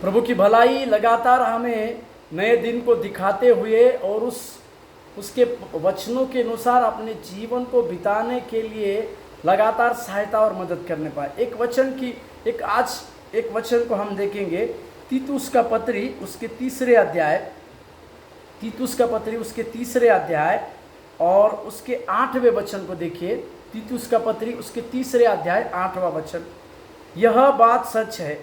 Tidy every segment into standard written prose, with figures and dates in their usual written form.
प्रभु की भलाई लगातार हमें नए दिन को दिखाते हुए और उसके वचनों के अनुसार अपने जीवन को बिताने के लिए लगातार सहायता और मदद करने पाए। आज एक वचन को हम देखेंगे, तीतुस का पत्री उसके तीसरे अध्याय और उसके 8वें वचन को देखिए। तीतुस का पत्री उसके 3 अध्याय 8वां वचन। यह बात सच है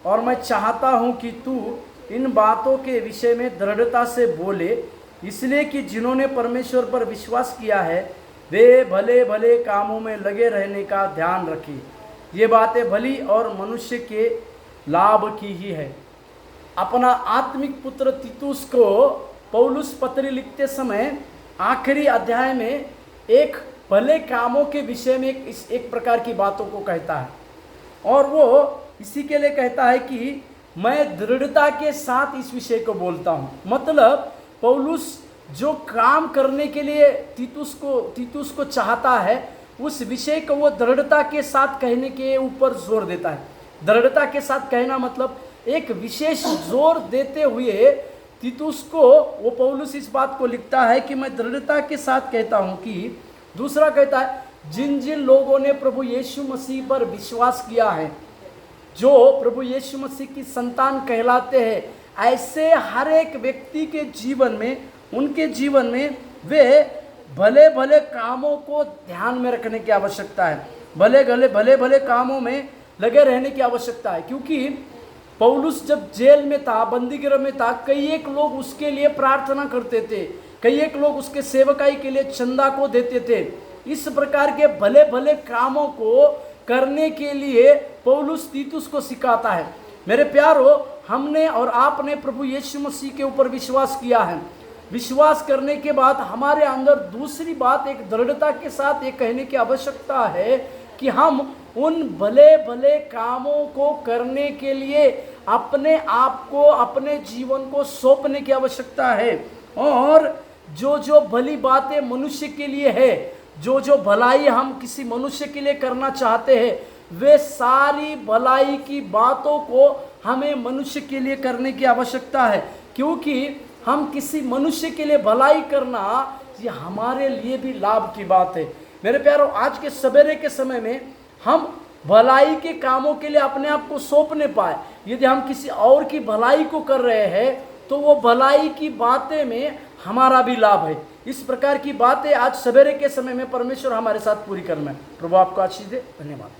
और मैं चाहता हूं कि तू इन बातों के विषय में दृढ़ता से बोले, इसलिए कि जिन्होंने परमेश्वर पर विश्वास किया है वे भले भले कामों में लगे रहने का ध्यान रखें। ये बातें भली और मनुष्य के लाभ की ही है। अपना आत्मिक पुत्र तीतुस को पौलुस पत्री लिखते समय आखिरी अध्याय में एक भले कामों के विषय में एक प्रकार की बातों को कहता है, और वो इसी के लिए कहता है कि मैं दृढ़ता के साथ इस विषय को बोलता हूँ। मतलब पौलुस जो काम करने के लिए तीतुस को चाहता है, उस विषय को वो दृढ़ता के साथ कहने के ऊपर जोर देता है। दृढ़ता के साथ कहना मतलब एक विशेष जोर देते हुए तीतुस को वो पौलुस इस बात को लिखता है कि मैं दृढ़ता के साथ कहता हूँ कि, दूसरा कहता है, जिन जिन लोगों ने प्रभु यीशु मसीह पर विश्वास किया है, जो प्रभु यीशु मसीह की संतान कहलाते हैं, ऐसे हर एक व्यक्ति के जीवन में, उनके जीवन में वे भले भले कामों को ध्यान में रखने की आवश्यकता है। भले भले कामों में लगे रहने की आवश्यकता है। क्योंकि पौलुस जब जेल में था, बंदीगृह में था, कई एक लोग उसके लिए प्रार्थना करते थे, कई एक लोग उसके सेवकाई के लिए चंदा को देते थे। इस प्रकार के भले भले कामों को करने के लिए पौलुस तीतुस को सिखाता है। मेरे प्यारो, हमने और आपने प्रभु यीशु मसीह के ऊपर विश्वास किया है। विश्वास करने के बाद हमारे अंदर दूसरी बात, एक दृढ़ता के साथ ये कहने की आवश्यकता है कि हम उन भले भले कामों को करने के लिए अपने आप को, अपने जीवन को सौंपने की आवश्यकता है। और जो जो भली बातें मनुष्य के लिए है, जो जो भलाई हम किसी मनुष्य के लिए करना चाहते हैं, वे सारी भलाई की बातों को हमें मनुष्य के लिए करने की आवश्यकता है। क्योंकि हम किसी मनुष्य के लिए भलाई करना, ये हमारे लिए भी लाभ की बात है। मेरे प्यारों, आज के सवेरे के समय में हम भलाई के कामों के लिए अपने आप को सौंपने पाए। यदि हम किसी और की भलाई को कर रहे हैं तो वो भलाई की बातें में हमारा भी लाभ है। इस प्रकार की बातें आज सवेरे के समय में परमेश्वर हमारे साथ पूरी करना है। प्रभु आपको आशीष दे। धन्यवाद।